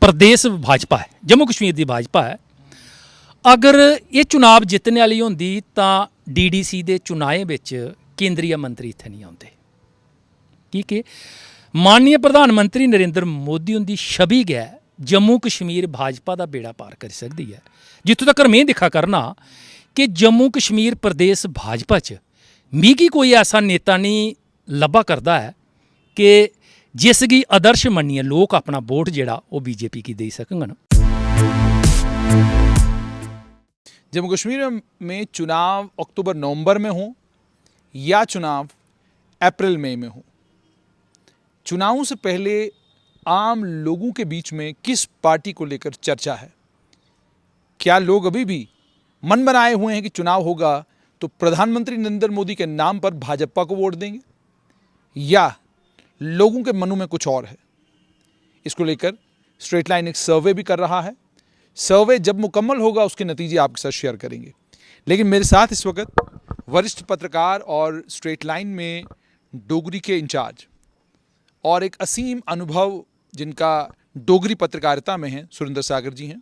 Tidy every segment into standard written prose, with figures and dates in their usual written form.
प्रदेश भाजपा है, जम्मू कश्मीर की भाजपा है। अगर ये चुनाव जितने वाली होंदी तां DDC के चुनाएं विच केंद्रीय मंत्री इत्थे नहीं आउंदे, क्योंकि माननीय प्रधानमंत्री नरेंद्र मोदी उनकी छवि गै जम्मू कश्मीर भाजपा का बेड़ा पार कर सकती है। जितों तक मैं दिखा करना कि जम्मू कश्मीर प्रदेश भाजपा च मिगी कोई ऐसा नेता नहीं लब्भा करता है कि जिसकी आदर्श मन्निए लोग अपना वोट जिहड़ा वो BJP की दे सकन। जम्मू कश्मीर में चुनाव अक्टूबर-नवंबर में हो या चुनाव अप्रैल-मई में हो, चुनावों से पहले आम लोगों के बीच में किस पार्टी को लेकर चर्चा है? क्या लोग अभी भी मन बनाए हुए हैं कि चुनाव होगा तो प्रधानमंत्री नरेंद्र मोदी के नाम पर भाजपा को वोट देंगे, या लोगों के मनों में कुछ और है? इसको लेकर स्ट्रेट लाइन एक सर्वे भी कर रहा है। सर्वे जब मुकम्मल होगा उसके नतीजे आपके साथ शेयर करेंगे। लेकिन मेरे साथ इस वक्त वरिष्ठ पत्रकार और स्ट्रेट लाइन में डोगरी के इंचार्ज और एक असीम अनुभव जिनका डोगरी पत्रकारिता में है, सुरेंद्र सागर जी हैं।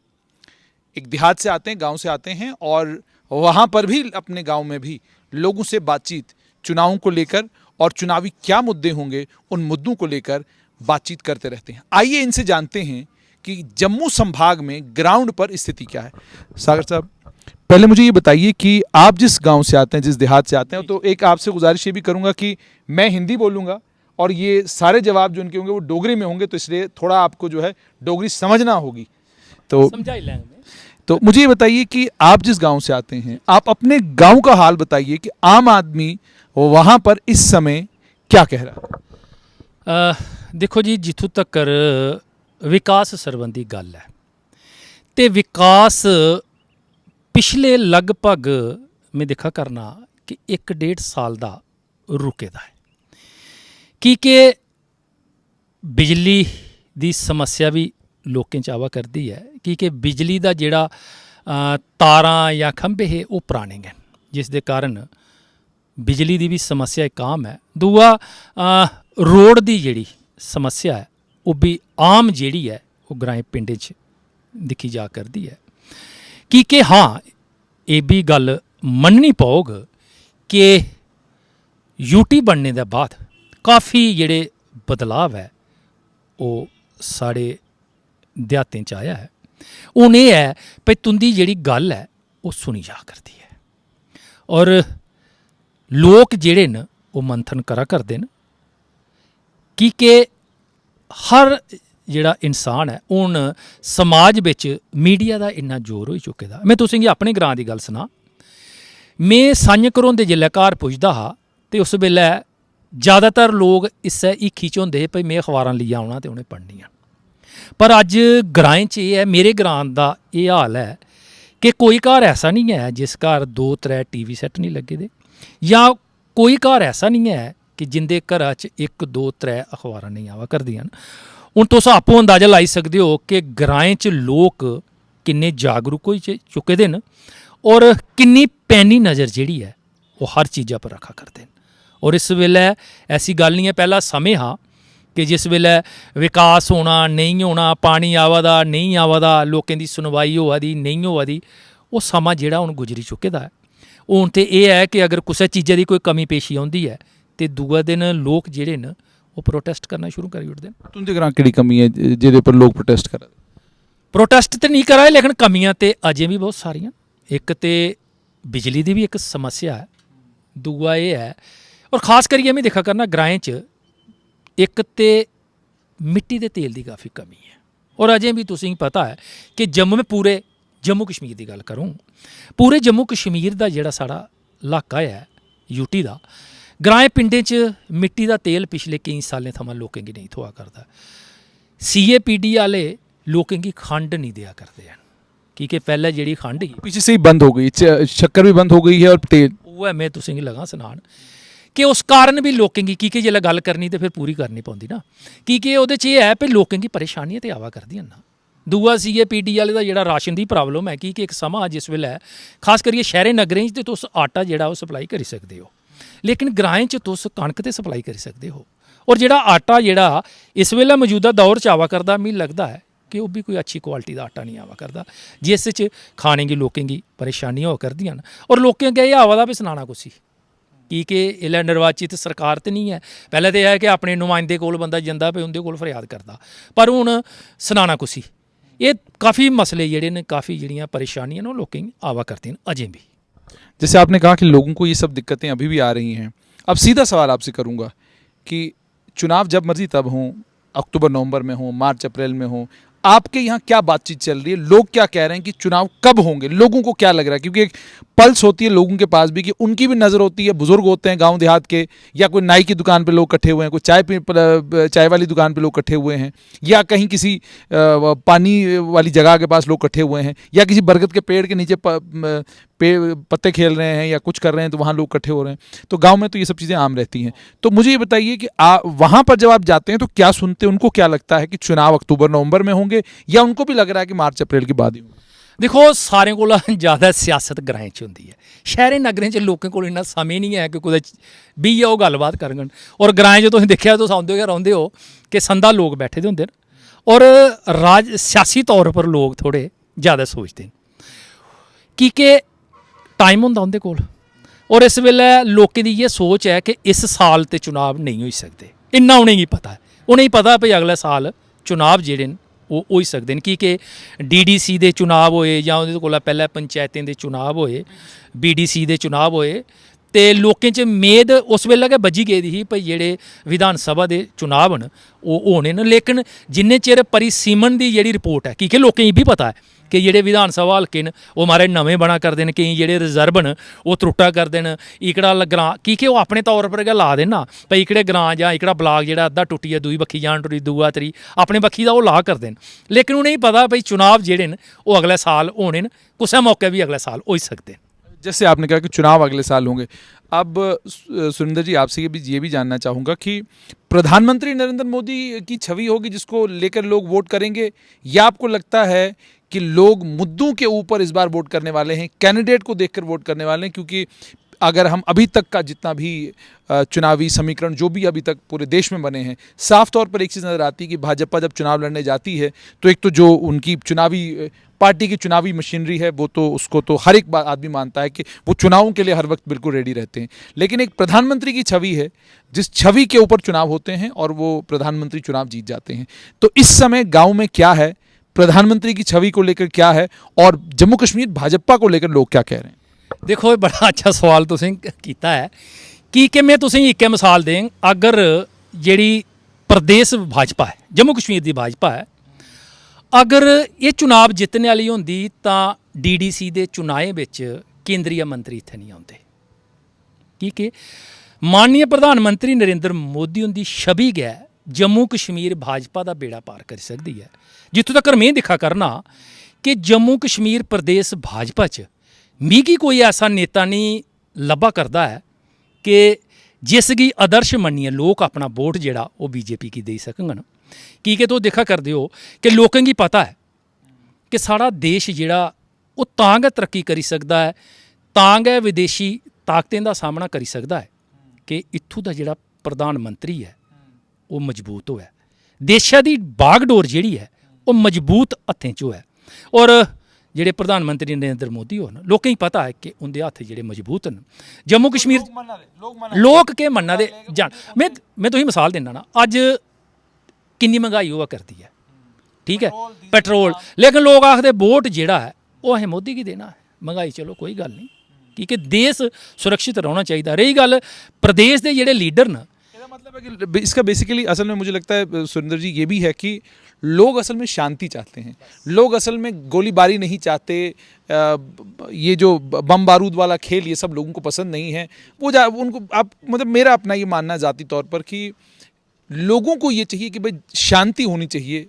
एक देहात से आते हैं, गांव से आते हैं, और वहाँ पर भी अपने गांव में भी लोगों से बातचीत चुनावों को लेकर और चुनावी क्या मुद्दे होंगे उन मुद्दों को लेकर बातचीत करते रहते हैं। आइए इनसे जानते हैं कि जम्मू संभाग में ग्राउंड पर स्थिति क्या है। सागर साहब, पहले मुझे ये बताइए कि आप जिस गांव से आते हैं, जिस देहात से आते हैं, तो एक आपसे गुजारिश ये भी करूंगा कि मैं हिंदी बोलूँगा और ये सारे जवाब जो उनके होंगे वो डोगरी में होंगे, तो इसलिए थोड़ा आपको जो है डोगरी समझना होगी। तो मुझे ये बताइए कि आप जिस गांव से आते हैं, आप अपने गांव का हाल बताइए कि आम आदमी वहाँ पर इस समय क्या कह रहा है? देखो जी, जिथों तक विकास संबंधी गल है तो विकास पिछले लगभग मैं देखा करना कि 1-1.5 साल का रुके दा है, क्योंकि बिजली की समस्या भी लोकें च आवा करती है, क्योंकि बिजली का जिहड़ा तारां या खंभे है वो पुराने हैं, जिस दे कारण बिजली की भी समस्या एक आम है। दूआ रोड की जिहड़ी समस्या है वो भी आम जिहड़ी है वो ग्राएं पिंडें च दिखी जा करती है। क्योंकि हाँ, ये भी गल मननी पौग कि UT बनने के बाद काफ़ी जिहड़े बदलाव है वो साढ़े देहातें च आया है। हुण ये है भई तुंदी जिहड़ी गल है वो सुनी जा करती है और लोग जिहड़े न वो मंथन करा करदे न, क्योंकि हर जिहड़ा इंसान है हुण समाज विच मीडिया का इन्ना जोर हो चुके दा। मैं तुसें गी अपने ग्रां दी गल सुना। मैं संज घरोंदे जिल्लै घर पुजदा हा ते उस वेल्लै ज़्यादातर लोग इस्सै हिक्खी च होंदे हे भई मैं अखबारां लेई औना ते उ'नें पढ़नियां। पर अज ग्राएं च ये है, मेरे ग्रां दा ये हाल है कि कोई घर ऐसा नहीं है जिस घर 2-3 TV सैट नहीं लगे दे, या कोई घर ऐसा नहीं है कि जिंदे घरा च 1-2-3 अखबारां नहीं आवा करदियां। हुण तुस आपूं अंदाज़ा लाई सकदे हो कि ग्राएं च लोक किन्ने जागरूक हो चुके दे न और किन्नी पैनी नज़र जिहड़ी है वो हर चीज़ा पर रखा करदे न। और इस वेले ऐसी गल नहीं है, पहला समय हा कि जिस वेले विकास होना नहीं होना, पानी आवा दा नहीं आवा दा, लोकें दी सुनवाई होआ दी नहीं होआ दी, वो समा जिहड़ा हुण गुजरी चुके दा है। हुण ते एह् है कि अगर कुसै चीज़ा की कोई कमी पेशी आउंदी है तो दूआ दिन लोग जिहड़े न वो प्रोटेस्ट करना शुरू करी ओड़दे न। तुंदे ग्रां केड़ी कमी है जिहदे पर लोग प्रोटेस्ट करा? प्रोटेस्ट तो नहीं करा दे, लेकिन कमियां तो अजें भी बहुत सारियां। एक तो बिजली की भी एक समस्या है, दूआ ये है और खास करिए मैं देखा करना ग्राएं च एक तो मिट्टी के तेल की काफ़ी कमी है। और अजें भी तुसें पता है कि पूरे जम्मू कश्मीर की गल करूँ, पूरे जम्मू कश्मीर का जिहड़ा साड़ा इलाका है UT का, ग्राएं पिंडें च मिट्टी का तेल पिछले कई सालें थमां लोकें गी नहीं थोआ करदा। CAPD वाले लोकें गी खंड नहीं दिया करते हैं, क्योंकि पहले जिहड़ी खंड ही पीछे से ही बंद हो गई, शक्कर भी बंद हो गई है और तेल वो है। मैं तुसें गी लगा सुनान कि उस कारण भी लोकें गी, क्योंकि जिसलै गल करनी तो फिर पूरी करनी पौंदी ना, क्योंकि उहदे च एह् है भई लोकें गी परेशानियां ते आवा करदियां ना। दूआ CAPD वाले दा जेह्ड़ा राशन दी प्रॉब्लम है, क्योंकि एक समा जिस वेल्लै खास करियै शैह्रें नगरें च ते तुस आटा जेह्ड़ा ओह् सप्लाई करी सकदे हो, लेकिन ग्राएं च तुस कणक ते सप्लाई करी सकदे हो। और जेह्ड़ा आटा जेह्ड़ा इस वेल्लै मौजूदा दौर च आवा करदा, मिगी लगदा है कि वो भी कोई अच्छी क्वालिटी का आटा नहीं आवा करता, जिस च खाने की लोकें की परेशानियां हो करदियां न। और लोकें अग्गें एह् आवा दा भी सनाना कुसी कि इसलै निर्वाचित सरकार तो नहीं है। पैह्लें तो यह है कि अपने नुमाइंदे कोल बंदा जंदा भाई उंदे कोल फरियाद करदा, पर हुण सनाना कुसी। ये काफ़ी मसले जेह्ड़े न, काफ़ी जेह्ड़ियां परेशानियां न, ओह् लोकें गी आवा करदियां न अजें भी। जैसे आपने कहा कि लोगों को ये सब दिक्कतें अभी भी आ रही हैं, अब सीधा सवाल आपसे करूंगा कि चुनाव जब मर्जी तब हों, अक्टूबर नवंबर में हों, मार्च अप्रैल में हों, आपके यहाँ क्या बातचीत चल रही है? लोग क्या कह रहे हैं कि चुनाव कब होंगे? लोगों को क्या लग रहा है? क्योंकि एक पल्स होती है लोगों के पास भी, कि उनकी भी नज़र होती है, बुजुर्ग होते हैं गांव देहात के, या कोई नाई की दुकान पे लोग इकट्ठे हुए हैं, कोई चाय वाली दुकान पे लोग इकट्ठे हुए हैं, या कहीं किसी पानी वाली जगह के पास लोग इकट्ठे हुए हैं, या किसी बरगद के पेड़ के नीचे पत्ते खेल रहे हैं या कुछ कर रहे हैं, तो वहाँ लोग इकट्ठे हो रहे हैं। तो गांव में तो ये सब चीज़ें आम रहती हैं। तो मुझे ये बताइए कि वहाँ पर जब आप जाते हैं तो क्या सुनते हैं? उनको क्या लगता है कि चुनाव अक्टूबर नवंबर में होंगे, या उनको भी लग रहा है कि मार्च अप्रैल के बाद ही होंगे? देखो, सारें कोला ज़्यादा सियासत ग्राएं च होंदी है। शहरें नगरें च लोकें कोल इन्ना समय नहीं है कि कुदै बेहियै ओह् गल्लबात करङन। और ग्राएं च तुसें दिक्खेआ, तुस औंदे गै रौंह्दे हो कि संधा लोग बैठे दे होंदे न, और सियासी तौर पर लोग थोड़े ज़्यादा सोचदे न, कि टाइम होंदा उंदे कोल। और इस वेल्लै लोकें दी इ'यै सोच है कि इस साल ते चुनाव नहीं होई सकदे। इन्ना उ'नेंगी पता है। उ'नेंगी पता भई अगले साल चुनाव जेह्ड़े न ओह् होई सकदे न, कि DDC दे चुनाव होए, जां ओह्दे कोला पैह्लें पंचैतें दे चुनाव होए, BDC दे चुनाव होए, ते लोकें च मेद उस वेल्लै गै बज्झी गेदी ही भई जेह्ड़े विधान सभा दे चुनाव न ओह् होने न। लेकिन जिन्ने चिर परिसीमन दी जेह्ड़ी रिपोर्ट है, कि लोकें गी बी पता है कि जेह्ड़े विधान सभा हल्के न ओह् म्हाराज नमें बना करदे न, केईं जेह्ड़े रिजर्व न ओह् त्रुट्टा करदे न, इकड़ा ग्रां, कि ओह् अपने तौर पर गै ला दे ना भई इकड़े ग्रां जां इकड़ा ब्लाक जेह्ड़ा अद्धा टुट्टियै दूई बक्खी जान टुरी, दूआ त्री अपने बक्खी दा ओह् ला करदे न। लेकिन उ'नेंगी पता भई चुनाव जेह्ड़े न ओह् अगले साल होने न, कुसै मौके भी अगले साल होई सकदे न। जैसे आपने कहा कि चुनाव अगले साल होंगे, अब सुरेंद्र जी आपसे ये भी जानना चाहूँगा कि प्रधानमंत्री नरेंद्र मोदी की छवि होगी जिसको लेकर लोग वोट करेंगे, या आपको लगता है कि लोग मुद्दों के ऊपर इस बार वोट करने वाले हैं, कैंडिडेट को देखकर वोट करने वाले हैं? क्योंकि अगर हम अभी तक का जितना भी चुनावी समीकरण जो भी अभी तक पूरे देश में बने हैं, साफ तौर पर एक चीज़ नज़र आती है कि भाजपा जब चुनाव लड़ने जाती है तो एक तो जो उनकी चुनावी पार्टी की चुनावी मशीनरी है, वो तो उसको तो हर एक आदमी मानता है कि वो चुनावों के लिए हर वक्त बिल्कुल रेडी रहते हैं। लेकिन एक प्रधानमंत्री की छवि है, जिस छवि के ऊपर चुनाव होते हैं और वो प्रधानमंत्री चुनाव जीत जाते हैं। तो इस समय गाँव में क्या है, प्रधानमंत्री की छवि को लेकर क्या है, और जम्मू कश्मीर भाजपा को लेकर लोग क्या कह रहे हैं? देखो, ये बड़ा अच्छा सवाल तुसें कीता है कि मैं तुसें इक्क मिसाल दें। अगर जेह्ड़ी प्रदेश भाजपा है, जम्मू कश्मीर दी भाजपा है, अगर ये चुनाव जितने आह्ली होंदी तां DDC दे चुनाएं बिच केंद्रीय मंत्री इत्थै नहीं आउंदे, कि माननीय प्रधानमंत्री नरेंद्र मोदी हुंदी छवि गै जम्मू कश्मीर भाजपा दा बेड़ा पार करी सकदी है। जित्थों तक्कर में दिक्खा करना कि जम्मू कश्मीर प्रदेश भाजपा च मिगी कोई ऐसा नेता नहीं लब्भा करदा है कि जिसगी आदर्श मन्नियै लोक अपना वोट जेह्ड़ा ओह् BJP गी देई सकङन। कि तुस दिक्खा करदे हो कि लोकें गी पता है कि साढ़ा देश जेह्ड़ा ओह् तां गै तरक्की करी सकदा है, तां गै विदेशी ताकतें दा सामना करी सकदा है कि इत्थूं दा जेह्ड़ा प्रधानमंत्री है ओह् मजबूत होऐ, देशा दी बागडोर जेह्ड़ी है ओह् मजबूत हत्थें च होऐ। और जेह्ड़े प्रधानमंत्री नरेंद्र मोदी होन, लोकें गी पता है कि उंदे हत्थ जेह्ड़े मजबूत न। जम्मू कश्मीर लोग केह् मन्ना दे जान, मैं तुसेंगी मिसाल दिन्ना ना, अज्ज किन्नी महंगाई होआ करदी है, ठीक है, पेट्रोल, लेकिन लोग आखदे वोट जेह्ड़ा है ओह् असें मोदी गी देना है। महंगाई चलो कोई गल्ल नहीं, कि देश सुरक्षित रहना चाहिए। रही गल्ल प्रदेश के जेह्ड़े लीडर न, मतलब है कि इसका बेसिकली असल में मुझे लगता है सुरेंद्र जी ये भी है कि लोग असल में शांति चाहते हैं, लोग असल में गोलीबारी नहीं चाहते, ये जो बम बारूद वाला खेल ये सब लोगों को पसंद नहीं है। वो उनको आप मतलब मेरा अपना ये मानना है ज़ाती तौर पर कि लोगों को ये चाहिए कि भाई शांति होनी चाहिए,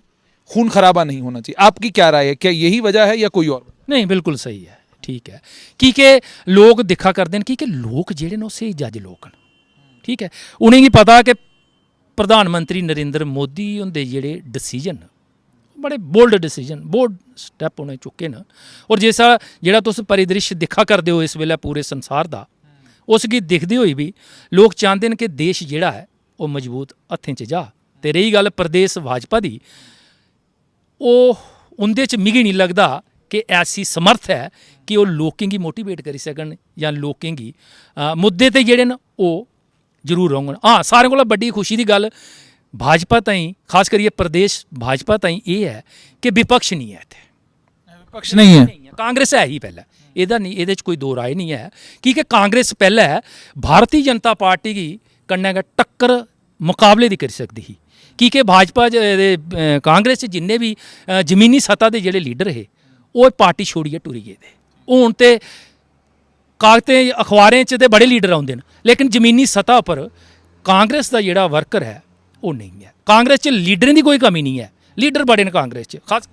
खून खराबा नहीं होना चाहिए। आपकी क्या राय है, क्या यही वजह है या कोई और? नहीं, बिल्कुल सही है, ठीक है, कि लोग दिक्खा करदे न कि लोग जेह्ड़े न ओह् स्हेई जज लोग न, ठीक है, उनेंगी पता कि प्रधानमंत्री नरेंद्र मोदी हुंदे जेह्ड़े डिसीजन बड़े बोल्ड डिसीजन, बोल्ड स्टैप उ'नें चुके न। और जैसा जेह्ड़ा तुस परिदृश्य दिक्खा करदे हो इस वेल्लै पूरे संसार दा, उसगी दिखदे होई भी लोग चाहंदे न कि देश जेह्ड़ा है ओह् मजबूत हत्थें च जा। ते रही गल्ल प्रदेश भाजपा दी, ਉਹ ਉਹਦੇ 'ਚ ਮਿਗੀ नहीं लगता कि ऐसी समर्थ है कि वो लोकें गी मोटिवेट करी सकन या लोकें गी मुद्दे ते जेह्ड़े न ओह् जरूर होङन। हाँ, सारें कोला बड्डी खुशी दी गल्ल भाजपा ताईं, खास करियै प्रदेश भाजपा ताईं एह् है कि विपक्ष नहीं है इत्थै, विपक्ष नहीं है। कांग्रेस है ही पैह्लें, एह्दा नहीं, एह्दे च कोई दो राय नहीं है कि कांग्रेस पैह्लें भारती जनता पार्टी गी कन्नै गै टक्कर मुकाबले दी करी सकदी ही कि भाजपा कांग्रेस च जिन्ने भी जमीनी सतह दे जेह्ड़े लीडर हे ओह् पार्टी छोड़ियै टुरी गेदे। हून ते कागतें अखबारें च ते बड़े लीडर आउंदे न, लेकिन जमीनी सतह पर कांग्रेस दा जेह्ड़ा वर्कर है ओह् नहीं है। कांग्रेस च लीडरें की कोई कमी नहीं है, लीडर बड़े न कांग्रेस च। खास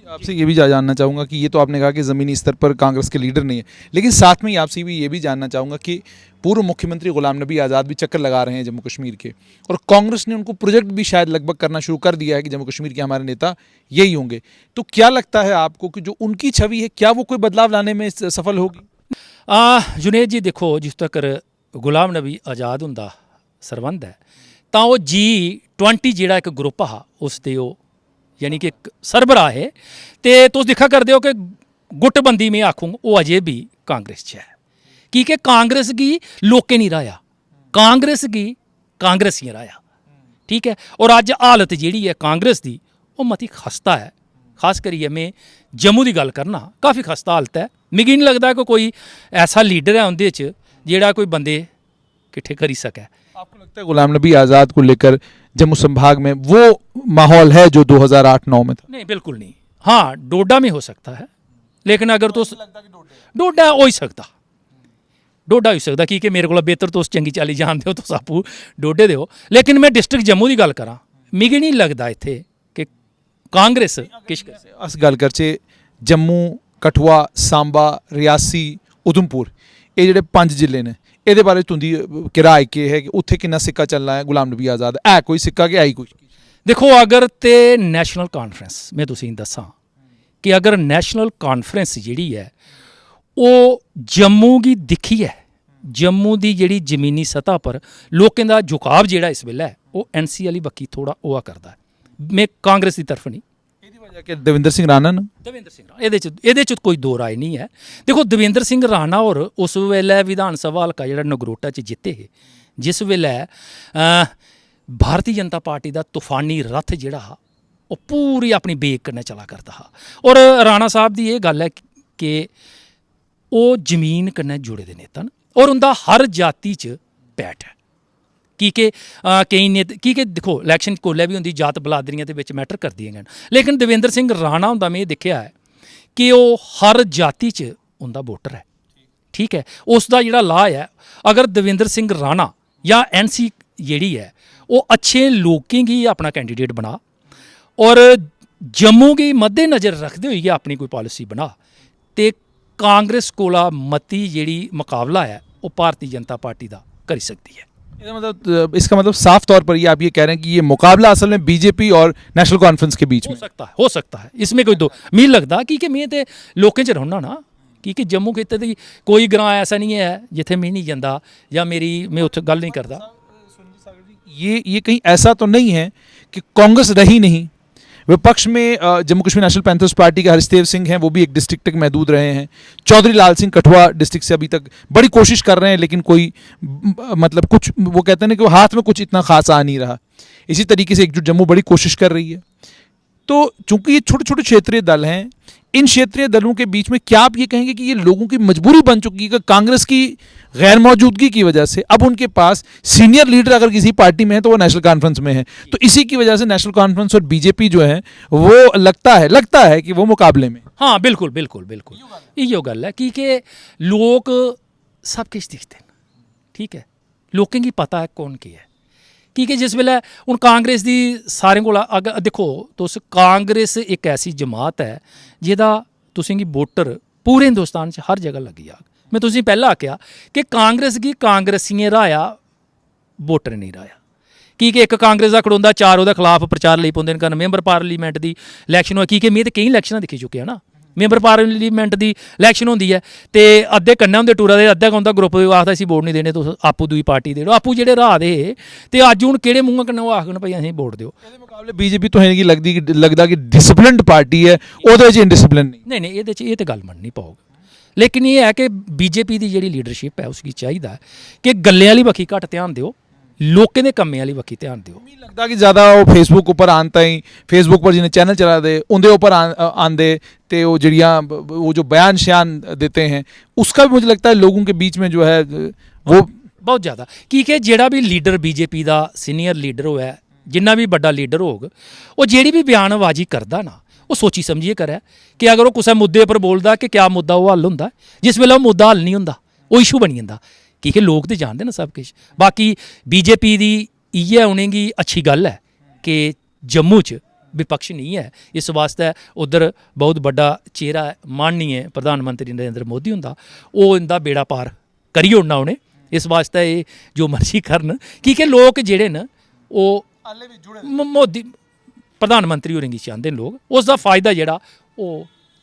आपसे ये भी जानना चाहूँगा कि ये तो आपने कहा कि ज़मीनी स्तर पर कांग्रेस के लीडर नहीं है, लेकिन साथ में ही आपसे भी ये भी जानना चाहूँगा कि पूर्व मुख्यमंत्री गुलाम नबी आज़ाद भी चक्कर लगा रहे हैं जम्मू कश्मीर के, और कांग्रेस ने उनको प्रोजेक्ट भी शायद लगभग करना शुरू कर दिया है कि जम्मू कश्मीर के हमारे नेता यही होंगे। तो क्या लगता है आपको कि जो उनकी छवि है, क्या वो कोई बदलाव लाने में सफल होगी? जुनेद जी, देखो, जिस तक गुलाम नबी आज़ाद हुंदा सरबंध है तां ओह् G20 जेह्ड़ा इक ग्रुप हा उसदे ओह् यानी कि एक सरबराह है, ते तुस दिक्खा करदे हो कि गुटबंदी में आखूं ओह् अजे भी कांग्रेस च है कि कांग्रेस गी लोकें नहीं राया, कांग्रेस गी कांग्रेसियें राया। ठीक है, और अज्ज हालत जेह्ड़ी है कांग्रेस दी ओह् मती खस्ता है। खास करियै में जम्मू की गल करना, काफ़ी खस्ता हालत है। मिगी नहीं लगता कि कोई ऐसा लीडर है उंदे च जेह्ड़ा कोई बंदे किट्ठे करी सकै। आपको लगता है गुलाम नबी आज़ाद को लेकर जम्मू संभाग में वो माहौल है जो 2008-9 में था? नहीं, बिल्कुल नहीं। हाँ, डोडा में हो सकता है, लेकिन अगर तुस डोडा हो ही सकता, डोडा होई सकदा कि मेरे को बेहतर तुस चंगी चाली जानदे हो, तुस आपूं डोडे दे हो। लेकिन मैं डिस्ट्रिक्ट जम्मू की गल करां, मिगी नहीं लगदा इत्थे कि कांग्रेस किश अस गल करचे जम्मू, कठुआ, सांबा, रियासी, उधमपुर, ये जेह्ड़े 5 जिले ने, ਇਹਦੇ ਬਾਰੇ तुंदी कि राय के है कि उत्थे किन्ना सिक्का चलना है गुलाम नबी आज़ाद है कोई सिक्का कि आई कुछ? देखो, अगर ते नैशनल कॉन्फ्रेंस में तुसीं दस्सां कि अगर नैशनल कॉन्फ्रेंस जिहड़ी है ओह् जम्मू गी दिक्खियै, जम्मू दी जिहड़ी जमीनी सतह पर लोकें दा झुकाव जिहड़ा इस वेल्लै है ओह् NC आह्ली बक्खी थोड़ा होआ करदा है, में कांग्रेस की तरफ नहीं। देवेंद्र सिंह राणा ने, देवेंद्र सिंह राणा ਇਹਦੇ ਚ कोई दो राय नहीं है। देखो, देवेंद्र सिंह राणा और उस वेले विधान सभा हल्का जेह्ड़ा नगरोटा च जित्ते हे, जिस वेले भारतीय जनता पार्टी का तूफानी रथ जेह्ड़ा हा ओह् पूरी अपनी बेग कन्नै चला करदा हा। और राणा साहब की यह गल है कि ओह् जमीन कन्नै जुड़े दे नेता न और उंदा हर जाति च पैठ है कि केईं नेता कि दिक्खो इलैक्शन कोल्लै भी होंदी जात बलादरियां दे विच मैटर करदियां न, लेकिन देवेंद्र सिंह राणा हुंदा में दिक्खेआ है कि ओह् हर जाति च उंदा वोटर है। ठीक है, उसका जिहड़ा लाह् है, अगर देवेंद्र सिंह राणा या NC जेह्ड़ी है ओह् अच्छे लोकें गी अपना कैंडीडेट बना और जम्मू गी मद्देनज़र रखदे होइए अपनी कोई पॉलिसी बना, ते कांग्रेस कोला मती जेह्ड़ी मुकाबला है वो भारतीय जनता पार्टी का करी सकती है। इसका मतलब साफ तौर पर आप ये कह रहे हैं कि ये मुकाबला असल में बीजेपी और नेशनल कॉन्फ्रेंस के बीच में हो सकता है। इसमें कोई दो मिगी लगता कि मैं तो लोकें च रौह्ना ना, कि जम्मू खित्ते दी कोई ग्रां ऐसा नहीं है जिथे मैं नहीं जाता या मैं उत्थे गल नहीं करता। ये कहीं ऐसा तो नहीं है कि कांग्रेस रही नहीं, विपक्ष में Jammu Kashmir national panthers party के हरीशदेव सिंह हैं, वो भी एक डिस्ट्रिक्ट तक महदूद रहे हैं। चौधरी लाल सिंह कठुआ डिस्ट्रिक्ट से अभी तक बड़ी कोशिश कर रहे हैं, लेकिन कोई मतलब कुछ वो कहते हैं ना कि वो हाथ में कुछ इतना खास आ नहीं रहा। इसी तरीके से एकजुट जम्मू बड़ी कोशिश कर रही है। तो चूंकि ये छोटे छोटे क्षेत्रीय दल हैं, इन क्षेत्रीय दलों के बीच में क्या आप ये कहेंगे कि ये लोगों की मजबूरी बन चुकी है कि कांग्रेस की गैर मौजूदगी की वजह से अब उनके पास सीनियर लीडर अगर किसी पार्टी में है तो वो नेशनल कॉन्फ्रेंस में है, तो इसी की वजह से नेशनल कॉन्फ्रेंस और बीजेपी जो है वो लगता है कि वो मुकाबले में? हाँ, बिल्कुल बिल्कुल बिल्कुल इयो गल है कि लोग सब किश दिखते हैं। ठीक है, लोकें गी पता है कौन की है कि जिस वेल्लै हूँ कांग्रेस की सारें कोला अगर देखो तुस, कांग्रेस एक ऐसी जमात है जिहदा तुसें गी वोटर पूरे हिंदुस्तान च हर जगह लगी जाग। मैं तुसें पैह्लें आखेआ कि कांग्रेस गी कांग्रेसियें राया, वोटर नहीं राया, कि एक कांग्रेस का खड़ोंदा 4 ਉਹਦੇ खिलाफ प्रचार लेई पौंदे न करन। मैंबर पार्लीमेंट की इलैक्शन होई कि मैं तो कई इलैक्शनां दिक्खी चुके ना, ਮੈਂਬਰ ਪਾਰਲੀਮੈਂਟ ਦੀ ਇਲੈਕਸ਼ਨ ਹੁੰਦੀ ਹੈ ਤੇ ਅੱਧੇ ਕੰਨਾਂ ਹੁੰਦੇ ਟੂਰਾਂ ਦੇ, ਅੱਧਾ ਹੁੰਦਾ ਗਰੁੱਪ ਦੇ ਆਖਦਾ ਅਸੀਂ ਵੋਟ ਨਹੀਂ ਦੇਣੇ, ਤੁਸੀਂ ਆਪੂ ਦੂਈ ਪਾਰਟੀ ਦੇ ਦਿਓ। ਆਪੂ ਜਿਹੜੇ ਰਾਹ ਦੇ ਤੇ ਅੱਜ ਹੁਣ ਕਿਹੜੇ ਮੂੰਹਾਂ ਕੰਨਾਂ ਉਹ ਆਖਣ ਭਈ ਅਸੀਂ ਵੋਟ ਦਿਓ। ਇਹਦੇ ਮੁਕਾਬਲੇ ਬੀਜੇਪੀ ਤੋਂ ਹੈ ਕਿ ਲੱਗਦਾ ਕਿ ਡਿਸਪਲਿਨਡ ਪਾਰਟੀ ਹੈ, ਉਹਦੇ ਵਿੱਚ ਇਨਡਿਸਪਲਿਨ ਨਹੀਂ। ਨਹੀਂ ਨਹੀਂ, ਇਹਦੇ 'ਚ ਇਹ ਤਾਂ ਗੱਲ ਮੰਨਣੀ ਪਊਗੀ। ਲੇਕਿਨ ਇਹ ਹੈ ਕਿ ਬੀਜੇਪੀ ਦੀ ਜਿਹੜੀ ਲੀਡਰਸ਼ਿਪ ਹੈ ਉਸकी ਚਾਹੀਦਾ ਕਿ ਗੱਲਾਂ ਵਾਲੀ ਬਖੀ ਘੱਟ ਧਿਆਨ ਦਿਓ, ਲੋਕਾਂ ਦੇ ਕੰਮਾਂ ਵਾਲੀ ਬਖੀ ਧਿਆन ਦਿਓ। नहीं लगता कि ज़्यादा वो फेसबुक ऊपर आनता ही, फेसबुक पर जिन्हें चैनल चला दे उनके ऊपर आंदे ते वो जड़ियाँ वो जो बयान शयान देते हैं, उसका भी मुझे लगता है लोगों के बीच में जो है वो बहुत ज़्यादा क्योंकि जेड़ा भी लीडर बीजेपी का सीनियर लीडर होया, जिन्ना भी बड़ा लीडर होग, वो जेड़ी भी बयानबाजी करता ना वो सोची समझिए करे कि अगर वो किसी मुद्दे पर बोलता कि क्या मुद्दा वो हल होंदा, जिस वेले वो मुद्दा हल नहीं होंदा वो इशू बनी जंदा। क्योंकि लोग तो जानते ना सब कुछ। बाकी बीजेपी की इ'यै उ'नेंगी अच्छी गल है कि जम्मू च विपक्ष नहीं है, इस वास्ते उधर बहुत बड़ा चेहरा है माननीय प्रधानमंत्री नरेंद्र मोदी होंदा, वो इंदा बेड़ा पार करी ओड़ना उ'नें। इस वास्ते ये जो मर्जी करन क्योंकि लोग जेड़े न वो मोदी प्रधानमंत्री होरें गी चाहते लोग, उसका फायदा जेड़ा वो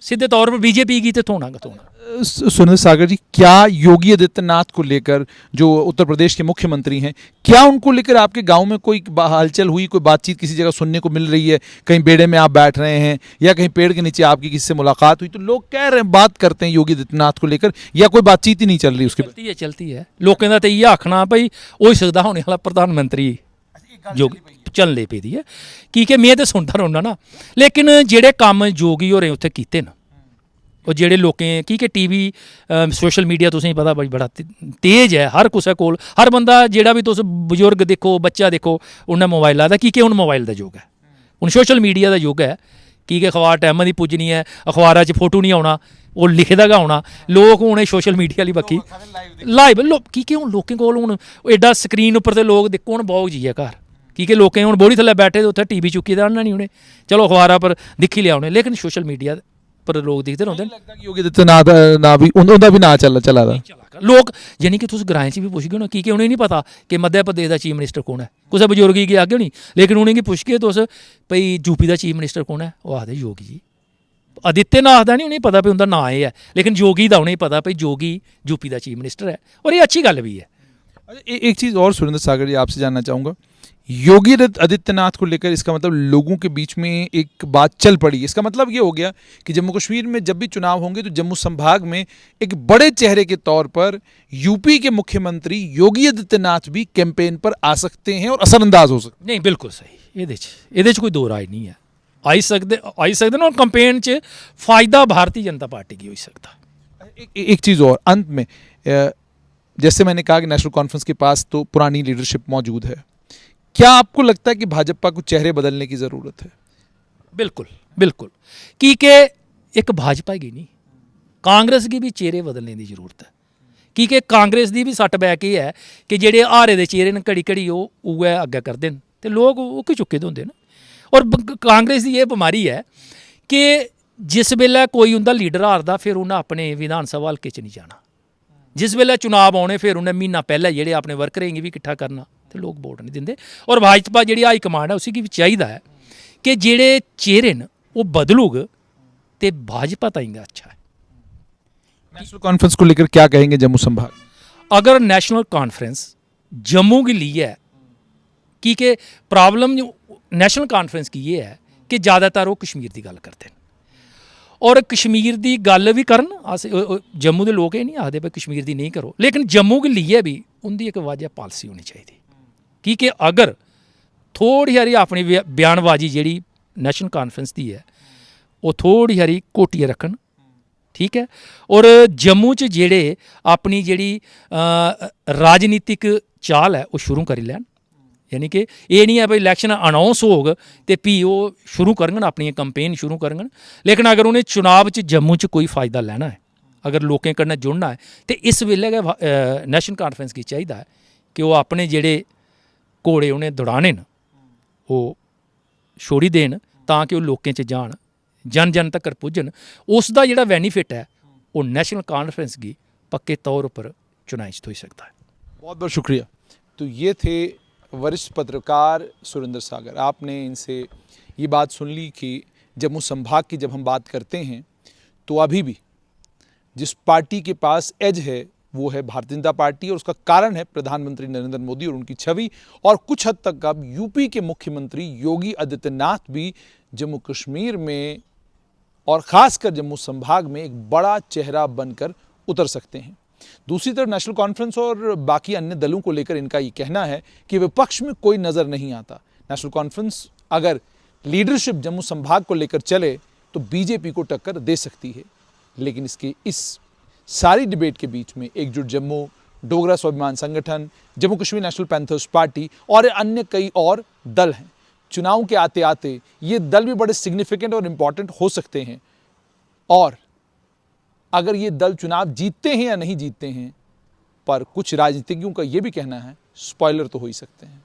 सीधे तौर पर बीजेपी की तो थोड़ा का थोड़ा। सुनील सागर जी, क्या योगी आदित्यनाथ को लेकर जो उत्तर प्रदेश के मुख्यमंत्री हैं, क्या उनको लेकर आपके गांव में कोई हलचल हुई, कोई बातचीत किसी जगह सुनने को मिल रही है? कहीं बेड़े में आप बैठ रहे हैं या कहीं पेड़ के नीचे आपकी किसी से मुलाकात हुई तो लोग कह रहे हैं, बात करते हैं योगी आदित्यनाथ को लेकर, या कोई बातचीत ही नहीं चल रही उसके? चलती है लोगों का तो ये आखना भाई हो सकता होने वाला प्रधानमंत्री जो चलने पे दी है क्योंकि मैं तो सुनता रहना ना। लेकिन जेड़े काम जोगी हो रहे उत्थे कीते ना, और जेड़े लोकें क्योंकि टीवी सोशल मीडिया तुसें पता भाई बड़ा तेज है, हर कुसै कोल हर बंदा जेड़ा भी तुस बजुर्ग देखो बच्चा देखो उन्हें मोबाइल दा, क्योंकि हुण मोबाइल का युग है, हुण सोशल मीडिया का युग है। क्योंकि अखबार टाइम की पुज्जनी है, अखबार च फोटो नहीं आना, वो लिखे दा गै आना, लोग हुण सोशल मीडिया वाली बक्खी लाइव क्योंकि हुण लोकें कोल हुण एडा स्क्रीन उपर ते लोग दिक्खो हुण बहुत जी है घर, क्योंकि लोकें हुण बोरी थल्ले बैठे तो उत्थे टीवी चुक्की ते आना नहीं उ'नें, चलो अखबारा पर दिक्खी लिया उ'नें, लेकिन सोशल मीडिया पर लोग दिखते रौंह्दे न। योगी आदित्यनाथ ना भी उंदा भी ना चला दा लोग यानी कि तुस ग्राएं च भी पुछगे ना, क्योंकि उ'नेंगी नहीं पता कि मध्य प्रदेश का चीफ मिनिस्टर कौन है, कुसै बजुर्ग गी आगे नहीं, लेकिन उ'नेंगी पुछगे तुस भई यूपी का चीफ मिनिस्टर कौन है, वो आखदे योगी जी। आदित्यनाथ का नहीं उ'नेंगी पता भी उंदा नाम एह् है, लेकिन योगी का उ'नेंगी पता भई योगी यूपी का चीफ मिनिस्टर है, और ये अच्छी गल भी है। एक चीज़ और सुरेंद्र सागर जी आपसे जानना चाहूँगा, योगी आदित्यनाथ को लेकर इसका मतलब लोगों के बीच में एक बात चल पड़ी, इसका मतलब ये हो गया कि जम्मू कश्मीर में जब भी चुनाव होंगे तो जम्मू संभाग में एक बड़े चेहरे के तौर पर यूपी के मुख्यमंत्री योगी आदित्यनाथ भी कैंपेन पर आ सकते हैं और असरअंदाज हो सकते। नहीं बिल्कुल सही, ये कोई दो राय नहीं है, आई सकते ना, और कैंपेन च फायदा भारतीय जनता पार्टी की हो सकता। एक चीज़ और अंत में, जैसे मैंने कहा कि नेशनल कॉन्फ्रेंस के पास तो पुरानी लीडरशिप मौजूद है, क्या आपको लगता है कि भाजपा को चेहरे बदलने की ज़रूरत है? बिल्कुल बिल्कुल, क्योंकि एक भाजपा की नहीं कांग्रेस की भी चेहरे बदलने की जरूरत है, क्योंकि कांग्रेस की भी सट बैक ये है कि जेडे हारे दे चेहरे न घड़ी घड़ी उ'ऐ अग्गें करदे न ते लोग ओह् चुके दे होंदे न। और कांग्रेस की ये बीमारी है कि जिस वेले कोई उंदा लीडर हारदा फिर उन्हें अपने विधान सभा हल्के च नहीं जाना, जिस वेले चुनाव आने फिर उन्हें महीना पहले जेडे अपने वर्करें गी भी किट्ठा करना, तो लोग वोट नहीं देंगे। और भाजपा जी हाई कमांड है उसी की भी चाहिए है कि जेडे चेहरे न वो बदलूग तो भाजपा ताईं अच्छा है। नेशनल कॉन्फ्रेंस को लेकर क्या कहेंगे जम्मू संभाग? अगर नेशनल कॉन्फ्रेंस जम्मू के लिए है, क्योंकि प्रॉब्लम नेशनल कॉन्फ्रेंस की ये है कि ज़्यादातर वो कश्मीर की गल करते हैं, और कश्मीर की गल भी करन, अस जम्मू के लोग ये नहीं आखते भाई कश्मीर की नहीं करो, लेकिन जम्मू के लिए भी उनकी एक वाजह पॉलिसी होनी चाहिए। क्योंकि अगर थोड़ी हारी अपनी बयानबाजी जी नेशनल कॉन्फ्रेंस की है वो थोड़ी हारी घोटिए रखन, ठीक है, और जम्मू च जेड़े अपनी जी राजनीतिक चाल है वो शुरू करी लैन, यानी कि ये नहीं है भाई इलैक्शन अनाउंस होग तो भी वो शुरू करन अपनी कैंपेन शुरू करन, लेकिन अगर उन्हें चुनाव च जम्मू च कोई फायदा लैना है, अगर लोकें कन्नै जुड़ना है तो इस वेले गै नेशनल कॉन्फ्रेंस की चाहिए है कि वो अपने जेड़े घोड़े उन्हें दौड़ाने न वो छोड़ी देन ताकि वो लोकें च जान, जन जन तक पुज्जन, उसका जिहड़ा बेनीफिट है वो नेशनल कॉन्फ्रेंस की पक्के तौर पर चुनाव हो सकता है। बहुत बहुत शुक्रिया। तो ये थे वरिष्ठ पत्रकार सुरेंद्र सागर। आपने इनसे ये बात सुन ली कि जम्मू संभाग की जब हम बात करते हैं तो अभी भी जिस पार्टी के पास एज है वो है भारतीय जनता पार्टी, और उसका कारण है प्रधानमंत्री नरेंद्र मोदी और उनकी छवि। और कुछ हद तक अब यूपी के मुख्यमंत्री योगी आदित्यनाथ भी जम्मू कश्मीर में और खासकर जम्मू संभाग में एक बड़ा चेहरा बनकर उतर सकते हैं। दूसरी तरफ नेशनल कॉन्फ्रेंस और बाकी अन्य दलों को लेकर इनका ये कहना है कि विपक्ष में कोई नजर नहीं आता। नेशनल कॉन्फ्रेंस अगर लीडरशिप जम्मू संभाग को लेकर चले तो बीजेपी को टक्कर दे सकती है, लेकिन इस सारी डिबेट के बीच में एकजुट जम्मू, डोगरा स्वाभिमान संगठन, Jammu Kashmir national panthers party और अन्य कई और दल हैं। चुनाव के आते आते ये दल भी बड़े सिग्निफिकेंट और इंपॉर्टेंट हो सकते हैं, और अगर ये दल चुनाव जीतते हैं या नहीं जीतते हैं, पर कुछ राजनीतिज्ञों का ये भी कहना है स्पॉइलर तो हो ही सकते हैं।